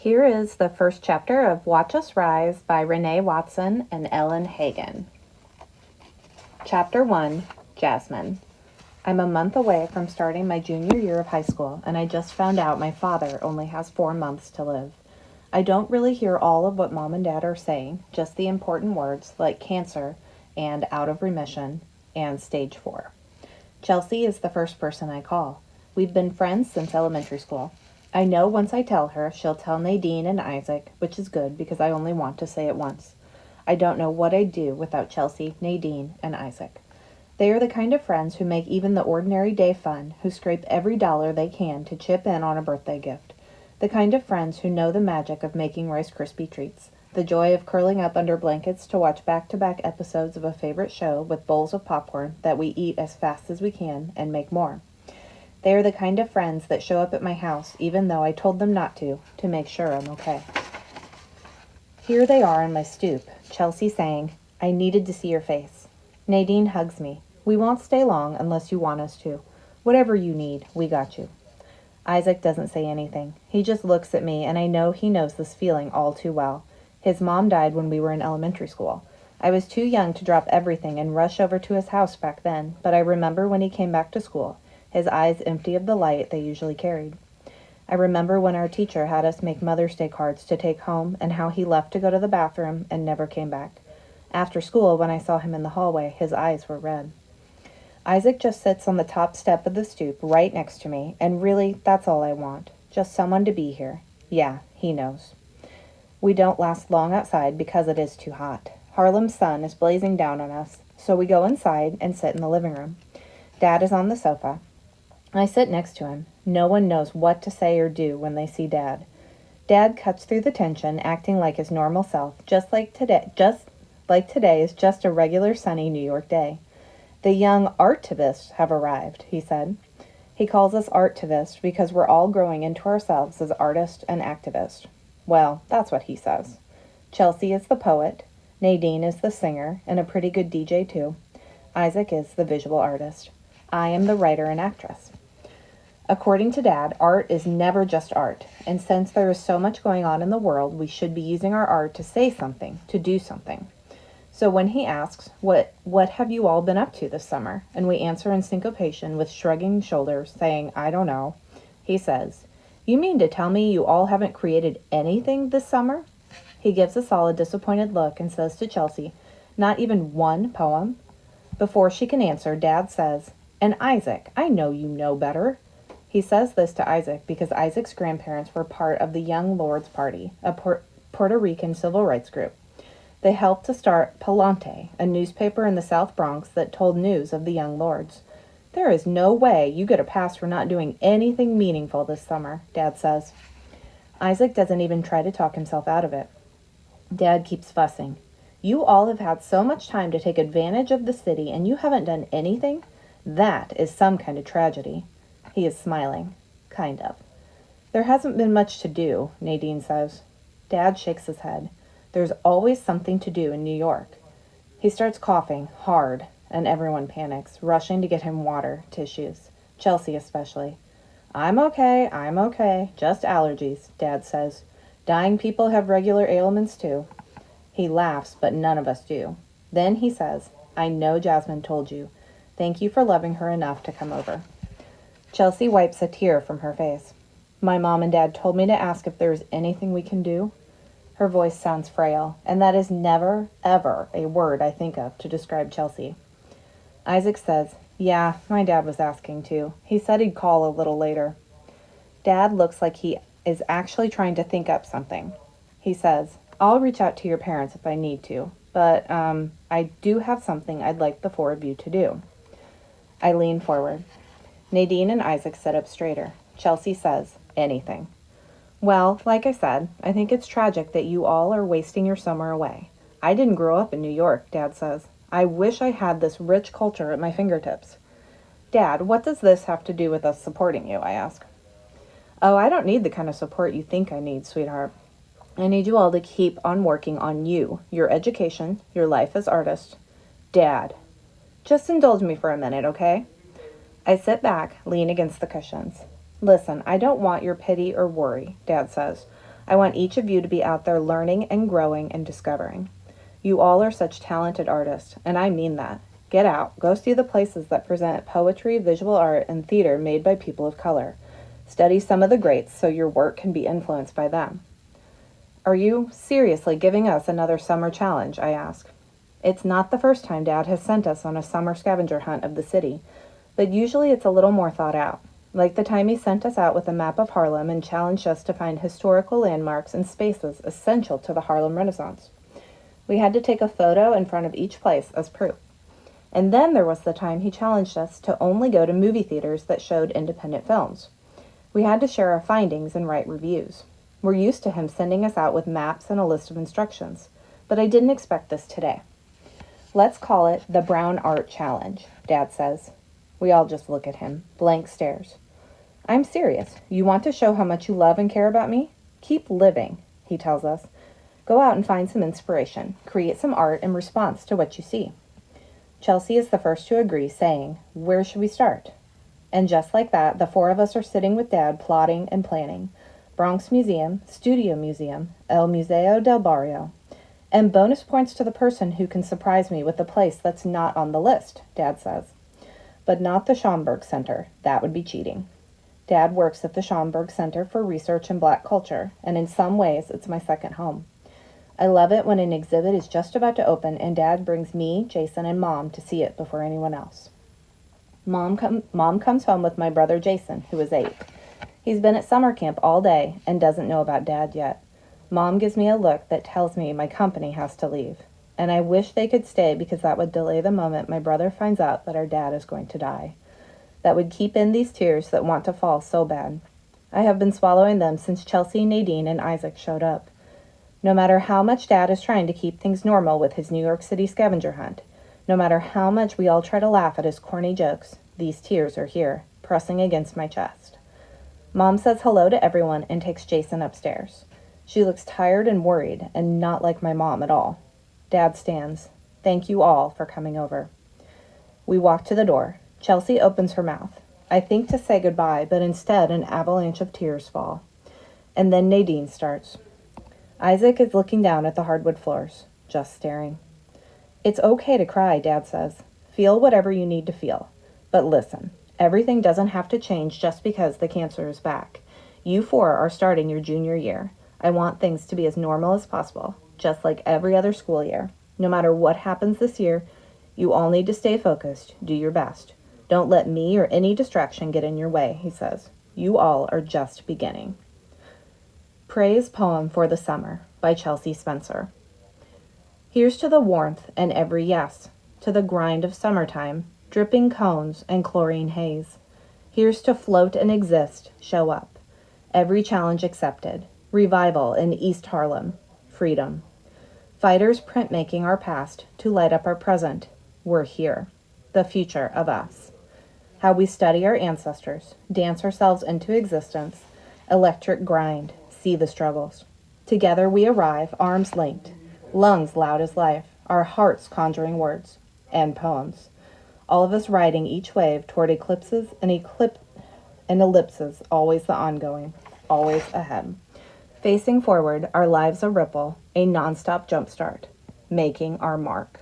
Here is the first chapter of Watch Us Rise by Renee Watson and Ellen Hagan. Chapter 1, Jasmine. I'm a month away from starting my junior year of high school, and I just found out my father only has 4 months to live. I don't really hear all of what Mom and Dad are saying, just the important words like cancer and out of remission and stage 4. Chelsea is the first person I call. We've been friends since elementary school. I know once I tell her, she'll tell Nadine and Isaac, which is good because I only want to say it once. I don't know what I'd do without Chelsea, Nadine, and Isaac. They are the kind of friends who make even the ordinary day fun, who scrape every dollar they can to chip in on a birthday gift. The kind of friends who know the magic of making Rice Krispie treats, the joy of curling up under blankets to watch back-to-back episodes of a favorite show with bowls of popcorn that we eat as fast as we can and make more. They are the kind of friends that show up at my house even though I told them not to make sure I'm okay. Here they are on my stoop, Chelsea saying, "I needed to see your face." Nadine hugs me. "We won't stay long unless you want us to. Whatever you need, we got you." Isaac doesn't say anything. He just looks at me, and I know he knows this feeling all too well. His mom died when we were in elementary school. I was too young to drop everything and rush over to his house back then, but I remember when he came back to school, his eyes empty of the light they usually carried. I remember when our teacher had us make Mother's Day cards to take home and how he left to go to the bathroom and never came back. After school, when I saw him in the hallway, his eyes were red. Isaac just sits on the top step of the stoop right next to me, and really, that's all I want. Just someone to be here. Yeah, he knows. We don't last long outside because it is too hot. Harlem's sun is blazing down on us, so we go inside and sit in the living room. Dad is on the sofa. I sit next to him. No one knows what to say or do when they see Dad. Dad cuts through the tension, acting like his normal self, just like today is just a regular sunny New York day. "The young artivists have arrived," he said. He calls us artivists because we're all growing into ourselves as artist and activist. Well, that's what he says. Chelsea is the poet, Nadine is the singer, and a pretty good DJ too. Isaac is the visual artist. I am the writer and actress. According to Dad, art is never just art, and since there is so much going on in the world, we should be using our art to say something, to do something. So when he asks, what have you all been up to this summer? And we answer in syncopation with shrugging shoulders, saying, "I don't know," he says, "You mean to tell me you all haven't created anything this summer?" He gives us all a disappointed look and says to Chelsea, "Not even one poem?" Before she can answer, Dad says, "And Isaac, I know you know better." He says this to Isaac because Isaac's grandparents were part of the Young Lords Party, a Puerto Rican civil rights group. They helped to start Palante, a newspaper in the South Bronx that told news of the Young Lords. "There is no way you get a pass for not doing anything meaningful this summer," Dad says. Isaac doesn't even try to talk himself out of it. Dad keeps fussing. "You all have had so much time to take advantage of the city and you haven't done anything? That is some kind of tragedy." He is smiling. Kind of. "There hasn't been much to do," Nadine says. Dad shakes his head. "There's always something to do in New York." He starts coughing, hard, and everyone panics, rushing to get him water, tissues. Chelsea especially. I'm okay, just allergies," Dad says. "Dying people have regular ailments too." He laughs, but none of us do. Then he says, "I know Jasmine told you. Thank you for loving her enough to come over." Chelsea wipes a tear from her face. "My mom and Dad told me to ask if there is anything we can do." Her voice sounds frail, and that is never, ever a word I think of to describe Chelsea. Isaac says, "Yeah, my dad was asking too. He said he'd call a little later." Dad looks like he is actually trying to think up something. He says, "I'll reach out to your parents if I need to, but I do have something I'd like the 4 of you to do." I lean forward. Nadine and Isaac sit up straighter. Chelsea says, "Anything." "Well, like I said, I think it's tragic that you all are wasting your summer away. I didn't grow up in New York," Dad says. "I wish I had this rich culture at my fingertips." "Dad, what does this have to do with us supporting you?" I ask. "Oh, I don't need the kind of support you think I need, sweetheart. I need you all to keep on working on you, your education, your life as artists." "Dad, just indulge me for a minute, okay?" I sit back, lean against the cushions. "Listen, I don't want your pity or worry," Dad says. I want each of you to be out there learning and growing and discovering. You all are such talented artists, and I mean that. Get out, go see the places that present poetry, visual art, and theater made by people of color. Study some of the greats so your work can be influenced by them. Are you seriously giving us another summer challenge? I ask. It's not the first time Dad has sent us on a summer scavenger hunt of the city, but usually it's a little more thought out. Like the time he sent us out with a map of Harlem and challenged us to find historical landmarks and spaces essential to the Harlem Renaissance. We had to take a photo in front of each place as proof. And then there was the time he challenged us to only go to movie theaters that showed independent films. We had to share our findings and write reviews. We're used to him sending us out with maps and a list of instructions, but I didn't expect this today. Let's call it the Brown Art Challenge, Dad says. We all just look at him, blank stares. I'm serious. You want to show how much you love and care about me? Keep living, he tells us. Go out and find some inspiration. Create some art in response to what you see. Chelsea is the first to agree, saying, "Where should we start?" And just like that, the four of us are sitting with Dad, plotting and planning. Bronx Museum, Studio Museum, El Museo del Barrio. And bonus points to the person who can surprise me with a place that's not on the list, Dad says. But not the Schomburg Center. That would be cheating. Dad works at the Schomburg Center for Research in Black Culture, and in some ways, it's my second home. I love it when an exhibit is just about to open and Dad brings me, Jason, and Mom to see it before anyone else. Mom comes home with my brother Jason, who is 8. He's been at summer camp all day and doesn't know about Dad yet. Mom gives me a look that tells me my company has to leave. And I wish they could stay because that would delay the moment my brother finds out that our dad is going to die. That would keep in these tears that want to fall so bad. I have been swallowing them since Chelsea, Nadine, and Isaac showed up. No matter how much Dad is trying to keep things normal with his New York City scavenger hunt, no matter how much we all try to laugh at his corny jokes, these tears are here, pressing against my chest. Mom says hello to everyone and takes Jason upstairs. She looks tired and worried, and not like my mom at all. Dad stands. Thank you all for coming over. We walk to the door. Chelsea opens her mouth. I think to say goodbye, but instead an avalanche of tears fall. And then Nadine starts. Isaac is looking down at the hardwood floors, just staring. It's okay to cry, Dad says. Feel whatever you need to feel. But listen, everything doesn't have to change just because the cancer is back. You 4 are starting your junior year. I want things to be as normal as possible, just like every other school year. No matter what happens this year, you all need to stay focused, do your best. Don't let me or any distraction get in your way, he says. You all are just beginning. Praise Poem for the Summer by Chelsea Spencer. Here's to the warmth and every yes, to the grind of summertime, dripping cones and chlorine haze. Here's to float and exist, show up. Every challenge accepted. Revival in East Harlem. Freedom. Fighters printmaking our past to light up our present. We're here. The future of us. How we study our ancestors, dance ourselves into existence, electric grind, see the struggles. Together we arrive, arms linked, lungs loud as life, our hearts conjuring words and poems. All of us riding each wave toward eclipses and ellipses, always the ongoing, always ahead. Facing forward, our lives a ripple, a nonstop jumpstart, making our mark.